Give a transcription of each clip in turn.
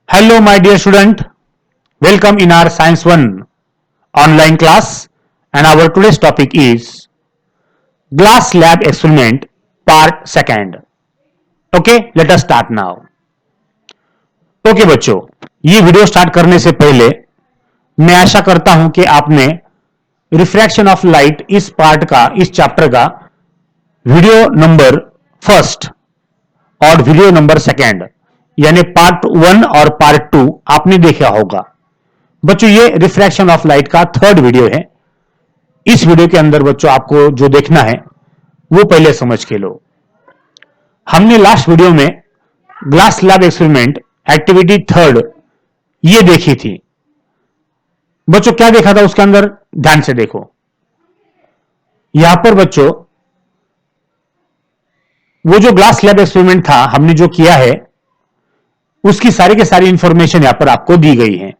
Hello, my dear student. Welcome in our Science 1 online class, and our today's topic is Glass Lab Experiment Part 2. Okay, let us start now. Okay बच्चों, ये video start करने से पहले मैं आशा करता हूं कि आपने रिफ्रैक्शन ऑफ लाइट इस चैप्टर का वीडियो नंबर फर्स्ट और वीडियो नंबर सेकेंड यानी पार्ट 1 और पार्ट 2 आपने देखा होगा। बच्चों ये रिफ्रैक्शन ऑफ लाइट का थर्ड वीडियो है। इस वीडियो के अंदर बच्चों आपको जो देखना है वो पहले समझ के लो। हमने लास्ट वीडियो में glass lab experiment activity third ये देखी थी। बच्चों क्या देखा था उसके अंदर, ध्यान से देखो। यहां पर बच्चों वो जो ग्लास लैब एक्सपेरिमेंट था हमने जो किया है उसकी सारी की सारी इंफॉर्मेशन यहां पर आपको दी गई है।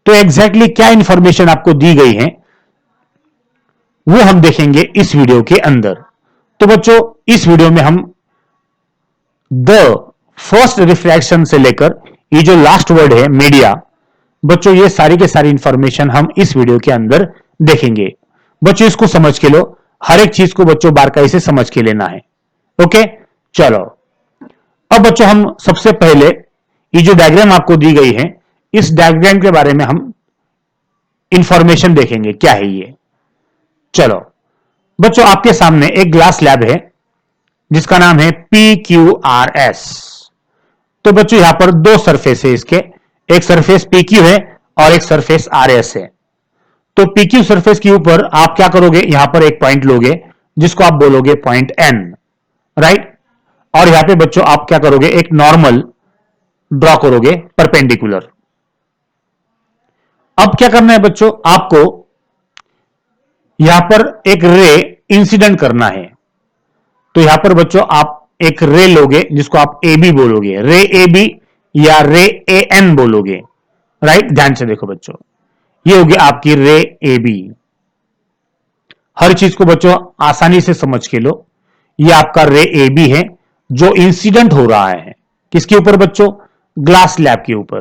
तो एग्जैक्टली क्या इंफॉर्मेशन आपको दी गई है वो हम देखेंगे इस वीडियो के अंदर। तो बच्चों इस वीडियो में हम द फर्स्ट रिफ्रैक्शन से लेकर ये जो लास्ट वर्ड है मीडिया, बच्चों ये सारी के सारी इंफॉर्मेशन हम इस वीडियो के अंदर देखेंगे। बच्चों इसको समझ के लो, हर एक चीज को बच्चों बारकाई से समझ के लेना है। ओके चलो, अब बच्चों हम सबसे पहले ये जो डायग्राम आपको दी गई है इस डायग्राम के बारे में हम इंफॉर्मेशन देखेंगे क्या है ये। चलो बच्चों आपके सामने एक ग्लास लैब है जिसका नाम है PQRS। तो बच्चों यहां पर दो सरफेस है इसके, एक सरफेस PQ है और एक सरफेस RS है। तो PQ सरफेस के ऊपर आप क्या करोगे, यहां पर एक पॉइंट लोगे जिसको आप बोलोगे पॉइंट N, राइट। और यहां पे बच्चों आप क्या करोगे, एक नॉर्मल ड्रॉ करोगे परपेंडिकुलर। अब क्या करना है बच्चों, आपको यहां पर एक रे इंसिडेंट करना है। तो यहां पर बच्चों आप एक रे लोगे जिसको आप AB बोलोगे, रे AB या रे AN बोलोगे, राइट। ध्यान से देखो बच्चों, ये होगी आपकी रे AB। हर चीज को बच्चों आसानी से समझ के लो। ये आपका रे AB है जो इंसिडेंट हो रहा है किसके ऊपर बच्चों, ग्लास लैब के ऊपर।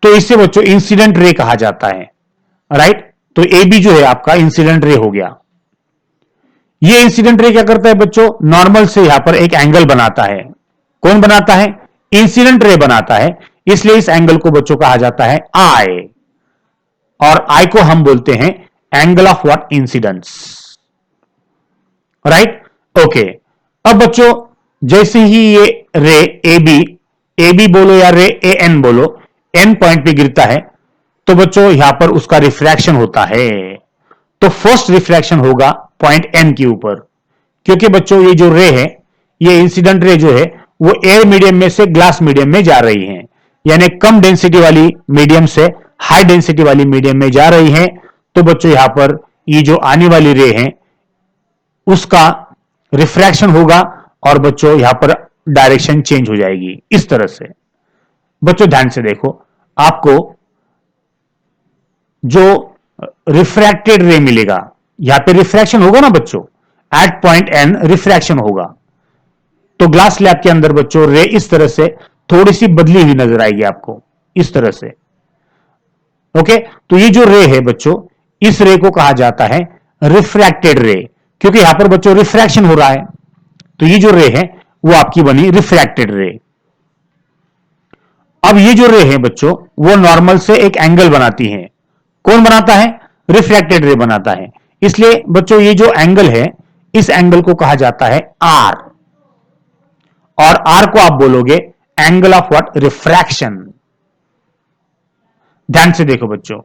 तो इससे बच्चों इंसिडेंट रे कहा जाता है, राइट। तो AB जो है आपका इंसिडेंट रे हो गया। ये इंसिडेंट रे क्या करता है बच्चों, नॉर्मल से यहां पर एक एंगल बनाता है। कौन बनाता है, इंसिडेंट रे बनाता है। इसलिए इस एंगल को बच्चों कहा जाता है I, और I को हम बोलते हैं angle of what, incidence, right. Okay, अब बच्चों जैसे ही ये रे AB बोलो या रे AN बोलो, N पॉइंट पे गिरता है तो बच्चों यहां पर उसका रिफ्रैक्शन होता है। तो फर्स्ट रिफ्रैक्शन होगा पॉइंट N के ऊपर, क्योंकि बच्चों ये जो रे है, ये इंसिडेंट रे जो है वो एयर मीडियम में से ग्लास मीडियम में जा रही है, यानी कम डेंसिटी वाली मीडियम से हाई डेंसिटी वाली मीडियम में जा रही है। तो बच्चों यहां पर ये जो आने वाली रे है उसका रिफ्रैक्शन होगा और बच्चों यहां पर डायरेक्शन चेंज हो जाएगी इस तरह से। बच्चों ध्यान से देखो, आपको जो रिफ्रैक्टेड रे मिलेगा, यहां पे रिफ्रैक्शन होगा ना बच्चों, एट पॉइंट N रिफ्रैक्शन होगा। तो ग्लास लैब के अंदर बच्चों रे इस तरह से थोड़ी सी बदली हुई नजर आएगी आपको इस तरह से। ओके, तो ये जो रे है बच्चों, इस रे को कहा जाता है रिफ्रैक्टेड रे, क्योंकि यहां पर बच्चों रिफ्रैक्शन हो रहा है। तो ये जो रे है वो आपकी बनी रिफ्रैक्टेड रे। अब ये जो रे है बच्चों वो नॉर्मल से एक एंगल बनाती है। कौन बनाता है, रिफ्रैक्टेड रे बनाता है। इसलिए बच्चों ये जो एंगल है इस एंगल को कहा जाता है R, और R को आप बोलोगे एंगल ऑफ व्हाट, रिफ्रैक्शन। ध्यान से देखो बच्चों,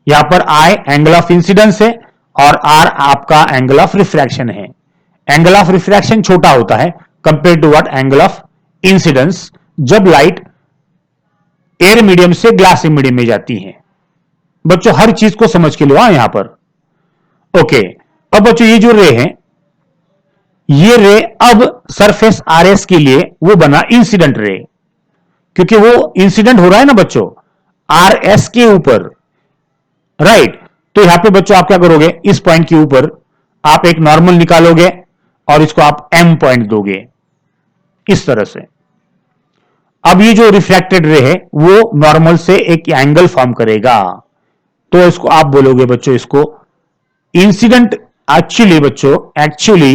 यहां पर I एंगल ऑफ इंसिडेंस है और R आपका एंगल ऑफ रिफ्रैक्शन है। एंगल ऑफ रिफ्रैक्शन छोटा होता है compare to what, angle of incidence, जब लाइट एयर मीडियम से ग्लास मीडियम में जाती है। बच्चों हर चीज को समझ के लो यहां पर। ओके, अब बच्चों ये जो रे है, ये रे अब सरफेस RS के लिए वो बना इंसिडेंट रे, क्योंकि वो इंसिडेंट हो रहा है ना बच्चों RS के ऊपर, राइट। तो यहां पे बच्चों आप क्या करोगे, इस पॉइंट के ऊपर आप एक नॉर्मल निकालोगे और इसको आप M पॉइंट दोगे इस तरह से। अब ये जो रिफ्रैक्टेड रे है वो नॉर्मल से एक एंगल फॉर्म करेगा, तो इसको आप बोलोगे बच्चों, इसको इंसिडेंट। एक्चुअली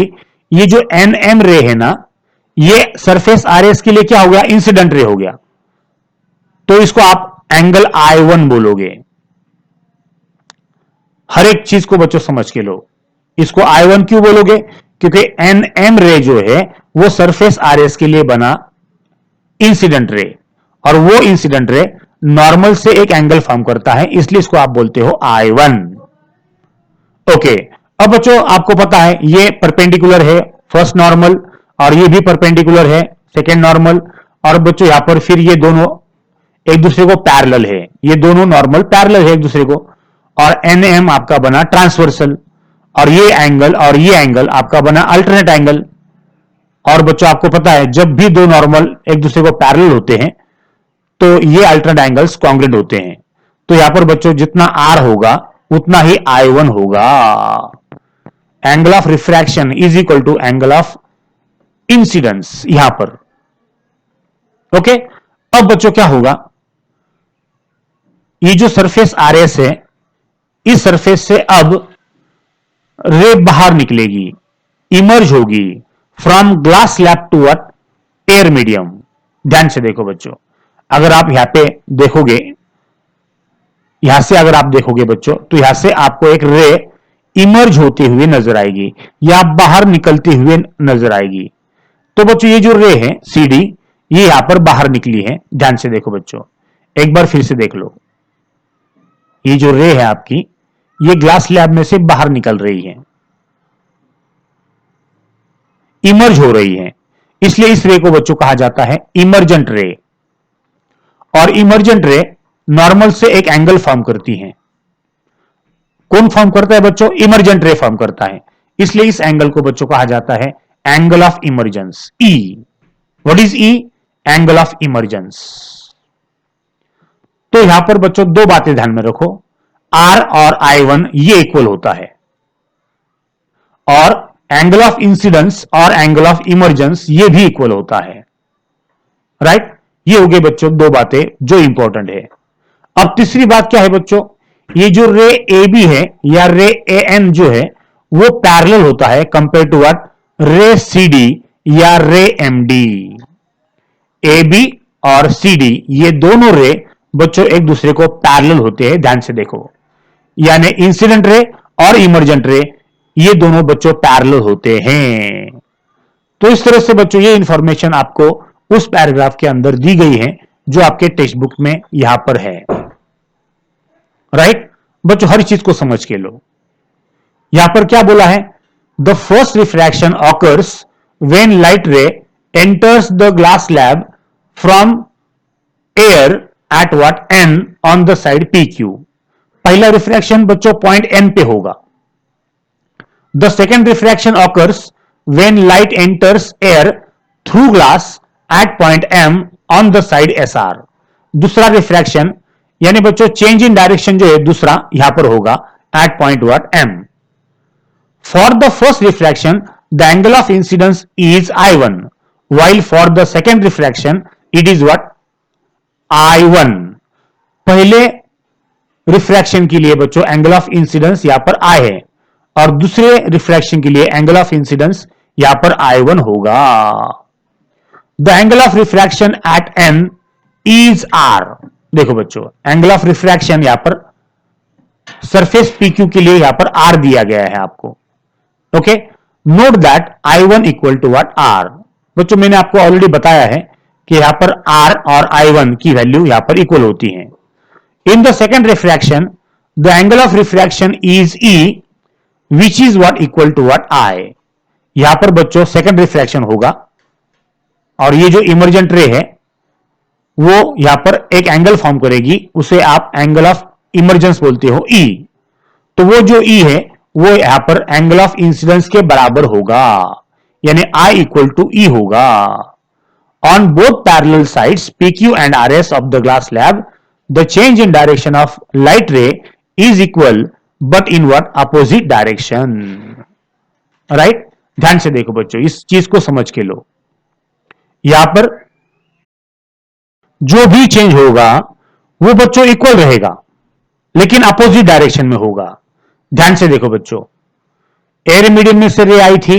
ये जो एन एम रे है ना, ये सरफेस आरएस के लिए क्या हो गया, इंसिडेंट रे हो गया, तो इसको आप एंगल I1 बोलोगे। हर एक चीज को बच्चों समझ के लो, इसको I1 क्यों बोलोगे, क्योंकि एन एम रे जो है वो सरफेस आरएस के लिए बना इंसिडेंट रे, और वो इंसिडेंट रे नॉर्मल से एक एंगल फॉर्म करता है, इसलिए इसको आप बोलते हो I1। ओके, अब बच्चों आपको पता है ये परपेंडिकुलर है फर्स्ट नॉर्मल, और ये भी परपेंडिकुलर है सेकेंड नॉर्मल, और बच्चों यहां पर फिर ये दोनों एक दूसरे को पैरेलल है, ये दोनों नॉर्मल पैरेलल है एक दूसरे को, और एनएम आपका बना ट्रांसवर्सल, और ये एंगल आपका बना अल्टरनेट एंगल। और बच्चों आपको पता है जब भी दो नॉर्मल एक दूसरे को पैरेलल होते हैं तो ये अल्टरनेट एंगल्स कॉन्ग्रुएंट होते हैं, तो यहां पर बच्चों जितना आर होगा उतना ही I1 होगा। Angle of refraction is equal to angle of incidence यहां पर। ओके, अब बच्चों क्या होगा, ये जो सरफेस आरएस है, इस सरफेस से अब रे बाहर निकलेगी, इमर्ज होगी from glass slab to what, air medium. ध्यान से देखो बच्चों, अगर आप यहां पे देखोगे, यहां से अगर आप देखोगे बच्चों, तो यहां से आपको एक रे इमर्ज होती हुई नजर आएगी या बाहर निकलती हुई नजर आएगी। तो बच्चों ये जो रे है CD, ये यहां पर बाहर निकली है। ध्यान से देखो बच्चों, एक बार फिर से देख लो, ये जो रे है आपकी, ये ग्लास स्लैब में से बाहर निकल रही है, इमर्ज हो रही है, इसलिए इस रे को बच्चों कहा जाता है इमर्जेंट रे। और इमर्जेंट रे नॉर्मल से एक एंगल फॉर्म करती है। कौन फॉर्म करता है बच्चों, इमर्जेंट रे फॉर्म करता है, इसलिए इस एंगल को बच्चों कहा जाता है angle of emergence, E। What is E? Angle of emergence. तो यहां पर बच्चों दो बातें ध्यान में रखो, R और I1 ये इक्वल होता है, और एंगल ऑफ इंसिडेंस और एंगल ऑफ इमर्जेंस ये भी इक्वल होता है। राइट, ये हो गए बच्चों दो बातें जो इंपॉर्टेंट है। अब तीसरी बात क्या है बच्चों, ये जो रे AB है या रे AN जो है वो पैरेलल होता है कंपेयर टू व्हाट, रे CD या रे MD। AB और CD ये दोनों रे बच्चों एक दूसरे को पैरेलल होते हैं। ध्यान से देखो, यानी इंसिडेंट रे और इमर्जेंट रे ये दोनों बच्चों पैरेलल होते हैं। तो इस तरह से बच्चों ये इंफॉर्मेशन आपको उस पैराग्राफ के अंदर दी गई है जो आपके टेक्स्ट बुक में यहां पर है। राइट बच्चों, हर चीज को समझ के लो। यहां पर क्या बोला है, the first refraction occurs when light ray enters the glass slab from air at what N on the side PQ। पहला रिफ्रैक्शन बच्चों पॉइंट N पे होगा। The second refraction occurs when light enters air through glass at point M on the side SR। दूसरा refraction यानी बच्चों change in direction जो है दूसरा यहां पर होगा at point what M। For the first refraction the angle of incidence is I1, while for the second refraction it is what, I1। पहले रिफ्रैक्शन के लिए बच्चों एंगल ऑफ इंसिडेंस यहां पर I है, और दूसरे रिफ्रैक्शन के लिए एंगल ऑफ इंसिडेंस यहां पर I1 होगा। The angle of refraction at N is R। देखो बच्चों, एंगल ऑफ रिफ्रैक्शन यहां पर सरफेस PQ के लिए यहां पर R दिया गया है आपको। Okay, note that I1 equal to what, R। बच्चों मैंने आपको ऑलरेडी बताया है कि यहां पर R और I1 की वैल्यू यहां पर इक्वल होती है। In the second refraction the angle of refraction is E which is what, equal to what, I। यहां पर बच्चों सेकेंड रिफ्रैक्शन होगा, और ये जो इमर्जेंट रे है वो यहां पर एक एंगल फॉर्म करेगी, उसे आप एंगल ऑफ इमर्जेंस बोलते हो, E। तो वो जो E है वो यहां पर एंगल ऑफ इंसिडेंस के बराबर होगा, यानी I इक्वल टू E होगा। On both parallel sides PQ and RS of the glass slab the change in direction of light रे is equal but in what, opposite direction. Right, ध्यान से देखो बच्चों, इस चीज को समझ के लो। यहां पर जो भी चेंज होगा वो बच्चों इक्वल रहेगा, लेकिन अपोजिट डायरेक्शन में होगा। ध्यान से देखो बच्चों, एयर मीडियम में से रे आई थी,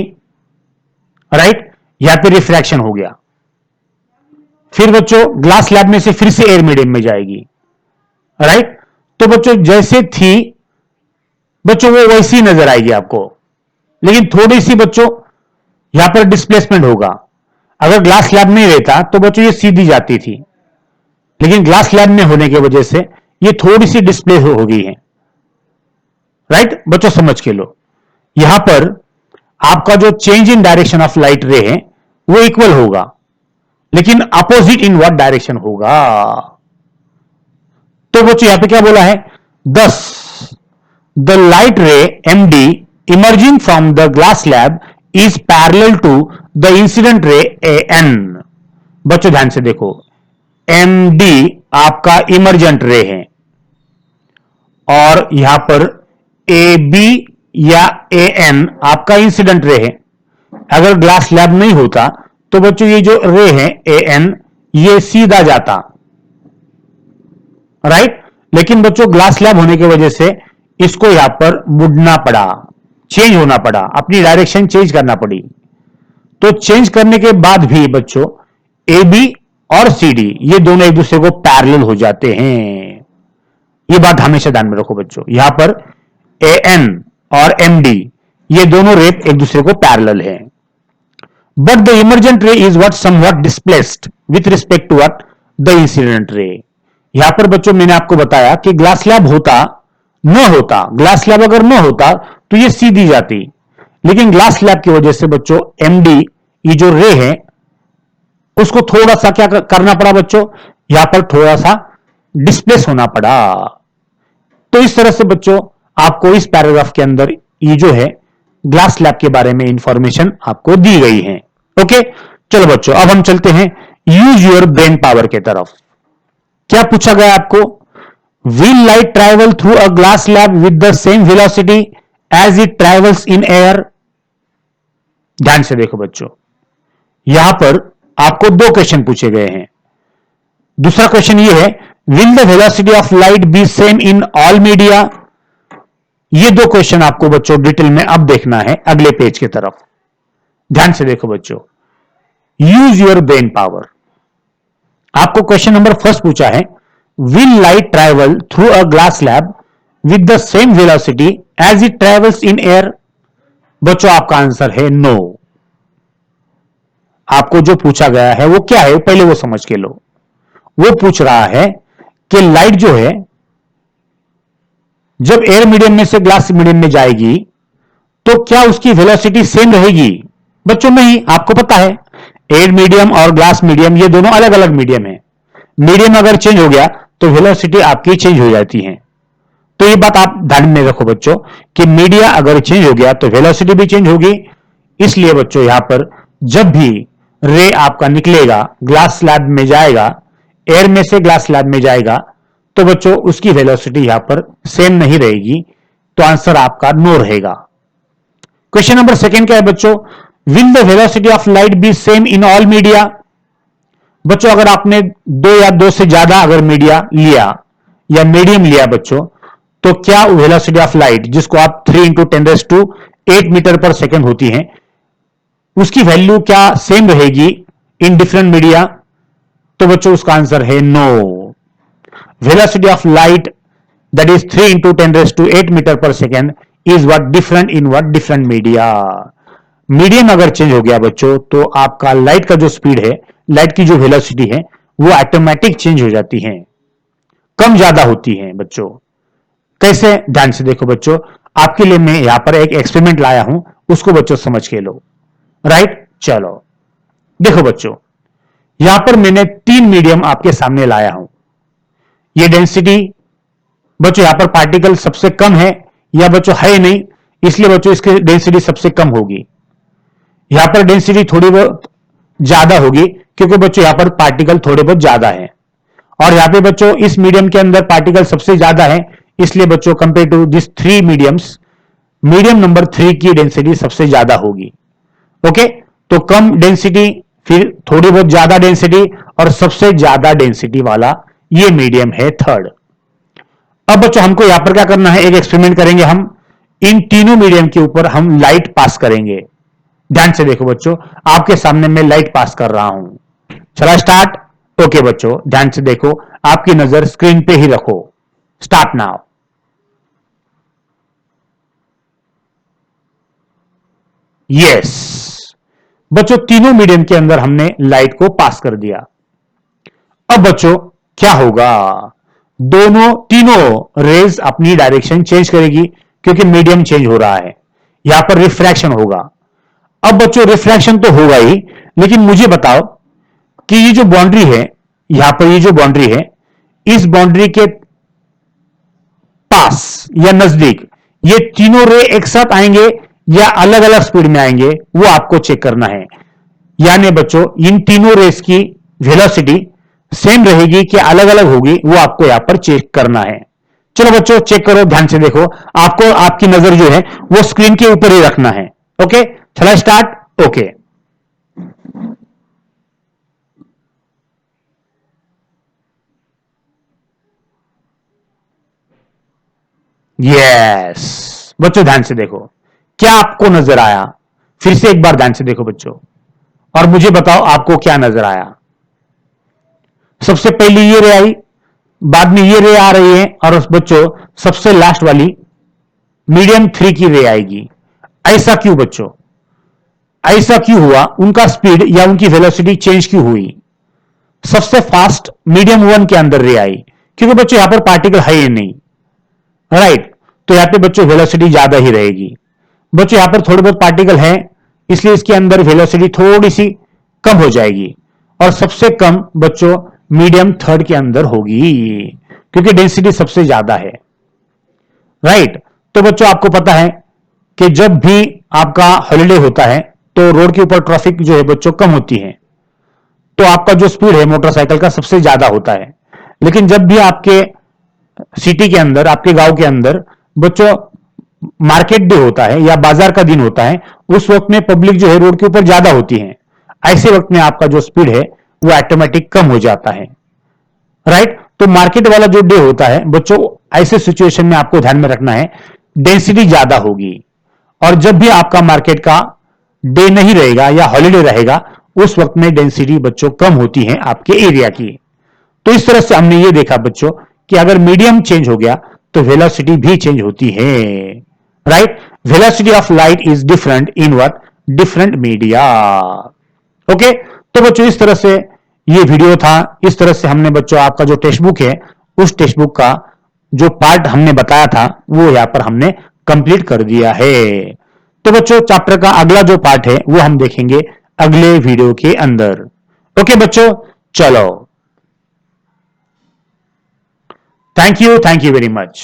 राइट, यहां पे रिफ्रैक्शन हो गया, फिर बच्चों ग्लास स्लैब में से फिर से एयर मीडियम में जाएगी, राइट। तो बच्चों जैसे थी बच्चों वो वैसी ही नजर आएगी आपको, लेकिन थोड़ी सी बच्चों यहां पर डिस्प्लेसमेंट होगा। अगर ग्लास स्लैब नहीं रहता तो बच्चों ये सीधी जाती थी, लेकिन ग्लास स्लैब में होने की वजह से ये थोड़ी सी डिस्प्ले हो गई है, राइट बच्चों, समझ के लो। यहां पर आपका जो change in direction of light रे है वो इक्वल होगा, लेकिन अपोजिट इन व्हाट डायरेक्शन होगा। तो बच्चों यहां पे क्या बोला है, thus the light ray MD emerging from the glass slab is parallel to the incident ray N. बच्चों ध्यान से देखो, एमडी आपका इमर्जेंट रे है और यहां पर ए बी या ए एन आपका इंसिडेंट रे है। अगर ग्लास स्लैब नहीं होता तो बच्चों ये जो रे है ए एन ये सीधा जाता, राइट, लेकिन बच्चों ग्लास स्लैब होने की वजह से इसको यहां पर मुड़ना पड़ा, चेंज होना पड़ा, अपनी डायरेक्शन चेंज करना पड़ी। तो चेंज करने के बाद भी बच्चों ए बी और सी डी ये दोनों एक दूसरे को पैरेलल हो जाते हैं। ये बात हमेशा ध्यान में रखो बच्चों, यहां पर ए एन और एम डी ये दोनों रे एक दूसरे को पैरेलल है। But the emergent ray is what somewhat displaced with respect to what the incident ray. यहां पर बच्चों मैंने आपको बताया कि ग्लास स्लैब होता न होता, ग्लास स्लैब अगर न होता तो ये सीधी जाती, लेकिन ग्लास स्लैब की वजह से बच्चों एमडी ये जो रे है उसको थोड़ा सा क्या करना पड़ा बच्चों, यहां पर थोड़ा सा डिस्प्लेस होना पड़ा। तो इस तरह से बच्चों आपको इस पैराग्राफ के अंदर ये जो है ग्लास स्लैब के बारे में इंफॉर्मेशन आपको दी गई है। ओके, चलो बच्चों अब हम चलते हैं यूज योर ब्रेन पावर के तरफ। क्या पूछा गया आपको, will light travel through a glass slab with the same velocity as it travels in air. ध्यान से देखो बच्चों, यहां पर आपको दो क्वेश्चन पूछे गए हैं। दूसरा क्वेश्चन ये है, will the velocity of light B same in all media. ये दो क्वेश्चन आपको बच्चों डिटेल में अब देखना है अगले पेज की तरफ। ध्यान से देखो बच्चों, यूज योर ब्रेन पावर। आपको क्वेश्चन नंबर फर्स्ट पूछा है, will light travel through a glass slab with the same velocity as it travels in air. बच्चों आपका आंसर है नो। आपको जो पूछा गया है वो क्या है पहले वो समझ के लो। वो पूछ रहा है कि लाइट जो है जब एयर मीडियम में से ग्लास मीडियम में जाएगी तो क्या उसकी वेलोसिटी सेम रहेगी। बच्चों नहीं, आपको पता है एयर मीडियम और ग्लास मीडियम ये दोनों अलग अलग मीडियम है। मीडियम अगर चेंज हो गया तो वेलोसिटी आपकी चेंज हो जाती है। तो ये बात आप ध्यान में रखो बच्चों कि मीडिया अगर चेंज हो गया तो वेलोसिटी भी चेंज होगी। इसलिए बच्चों यहां पर जब भी रे आपका निकलेगा ग्लास स्लैब में जाएगा, एयर में से ग्लास स्लैब में जाएगा, तो बच्चों उसकी वेलोसिटी यहां पर सेम नहीं रहेगी। तो आंसर आपका नो रहेगा। क्वेश्चन नंबर सेकंड क्या है बच्चों, will the velocity of light B same in all media. बच्चों अगर आपने दो या दो से ज्यादा अगर मीडिया लिया या मीडियम लिया बच्चों, तो क्या वेलोसिटी ऑफ लाइट जिसको आप 3 इंटू 10⁸ मीटर पर सेकेंड होती है उसकी वैल्यू क्या सेम रहेगी इन डिफरेंट मीडिया। तो बच्चों उसका आंसर है no. Velocity of light that is 3 into 10⁸ metre per second is what different in what different media. Medium अगर चेंज हो गया बच्चों तो आपका लाइट का जो स्पीड है, लाइट की जो वेलोसिटी है वो ऑटोमेटिक चेंज हो जाती है, कम ज्यादा होती है बच्चों। कैसे, ध्यान से देखो बच्चों, आपके लिए मैं यहां पर एक एक्सपेरिमेंट लाया हूं, उसको बच्चों समझ के लो। राइट, चलो देखो बच्चों, यहां पर मैंने 3 मीडियम आपके सामने लाया हूं। ये डेंसिटी बच्चों यहां पर पार्टिकल सबसे कम है या बच्चों है नहीं, इसलिए बच्चों इसकी डेंसिटी सबसे कम होगी। यहां पर डेंसिटी थोड़ी बहुत ज्यादा होगी क्योंकि बच्चों यहां पर पार्टिकल थोड़े बहुत ज्यादा है। और यहां पे बच्चों इस मीडियम के अंदर पार्टिकल सबसे ज्यादा है, इसलिए बच्चों compare to this 3 mediums, medium number 3 की डेंसिटी सबसे ज्यादा होगी। ओके, तो कम डेंसिटी फिर थोड़ी बहुत ज्यादा डेंसिटी और सबसे ज्यादा डेंसिटी वाला ये मीडियम है थर्ड। अब बच्चों हमको यहां पर क्या करना है, एक एक्सपेरिमेंट करेंगे हम। इन तीनों मीडियम के ऊपर हम लाइट पास करेंगे। ध्यान से देखो बच्चों, आपके सामने मैं लाइट पास कर रहा हूं। चला स्टार्ट। ओके बच्चों ध्यान से देखो, आपकी नजर स्क्रीन पे ही रखो। Start now. यस बच्चों, तीनों मीडियम के अंदर हमने लाइट को पास कर दिया। अब बच्चों क्या होगा, दोनों तीनों रेज अपनी डायरेक्शन चेंज करेगी क्योंकि मीडियम चेंज हो रहा है। यहां पर रिफ्रैक्शन होगा। अब बच्चों रिफ्रैक्शन तो होगा ही, लेकिन मुझे बताओ कि ये जो बाउंड्री है, यहां पर ये जो बाउंड्री है, इस बाउंड्री के पास या नजदीक ये तीनों रे एक साथ आएंगे या अलग अलग स्पीड में आएंगे, वो आपको चेक करना है। यानी बच्चों इन तीनों रेस की वेलोसिटी सेम रहेगी कि अलग अलग होगी, वो आपको यहां पर चेक करना है। चलो बच्चों चेक करो, ध्यान से देखो। आपको आपकी नजर जो है वो स्क्रीन के ऊपर ही रखना है। ओके चला स्टार्ट। ओके यस बच्चों ध्यान से देखो, क्या आपको नजर आया? फिर से एक बार ध्यान से देखो बच्चों, और मुझे बताओ आपको क्या नजर आया। सबसे पहले ये रे आई, बाद में ये रे आ रही है, और उस बच्चों सबसे लास्ट वाली मीडियम 3 की रे आएगी। ऐसा क्यों बच्चों? ऐसा क्यों हुआ? उनका स्पीड या उनकी वेलोसिटी चेंज क्यों हुई? सबसे फास्ट मीडियम 1 के अंदर रे आई, क्योंकि बच्चों यहां पर पार्टिकल है ही नहीं, राइट? तो यहां पे बच्चों वेलोसिटी ज्यादा ही रहेगी। बच्चों यहां पर थोड़े बहुत पार्टिकल हैं, इसलिए इसके अंदर वेलोसिटी थोड़ी सी कम हो जाएगी, और सबसे कम बच्चों मीडियम थर्ड के अंदर होगी, क्योंकि डेंसिटी सबसे ज्यादा है, राइट? तो बच्चों आपको पता है कि जब भी आपका हॉलिडे होता है तो रोड के ऊपर ट्रैफिक जो है बच्चों कम होती है, तो आपका जो स्पीड है मोटरसाइकिल का सबसे ज्यादा होता है। लेकिन जब भी आपके सिटी के अंदर, आपके गांव के अंदर बच्चों मार्केट डे होता है या बाजार का दिन होता है, उस वक्त में पब्लिक जो है रोड के ऊपर ज्यादा होती है। ऐसे वक्त में आपका जो स्पीड है वो ऑटोमेटिक कम हो जाता है, राइट? तो मार्केट वाला जो डे होता है बच्चों, ऐसे सिचुएशन में आपको ध्यान में रखना है डेंसिटी ज्यादा होगी। और जब भी आपका मार्केट का डे नहीं रहेगा या हॉलीडे रहेगा, उस वक्त में डेंसिटी बच्चों कम होती है आपके एरिया की। तो इस तरह से हमने ये देखा बच्चों कि अगर मीडियम चेंज हो गया तो वेलोसिटी भी चेंज होती है, right? Velocity of light is different in what? Different media. Okay, तो बच्चों इस तरह से ये वीडियो था। इस तरह से हमने बच्चों आपका जो टेक्स्ट बुक है, उस टेक्स्ट बुक का जो पार्ट हमने बताया था वो यहां पर हमने कंप्लीट कर दिया है। तो बच्चों चैप्टर का अगला जो पार्ट है वो हम देखेंगे अगले वीडियो के अंदर। ओके बच्चों, चलो, थैंक यू वेरी मच।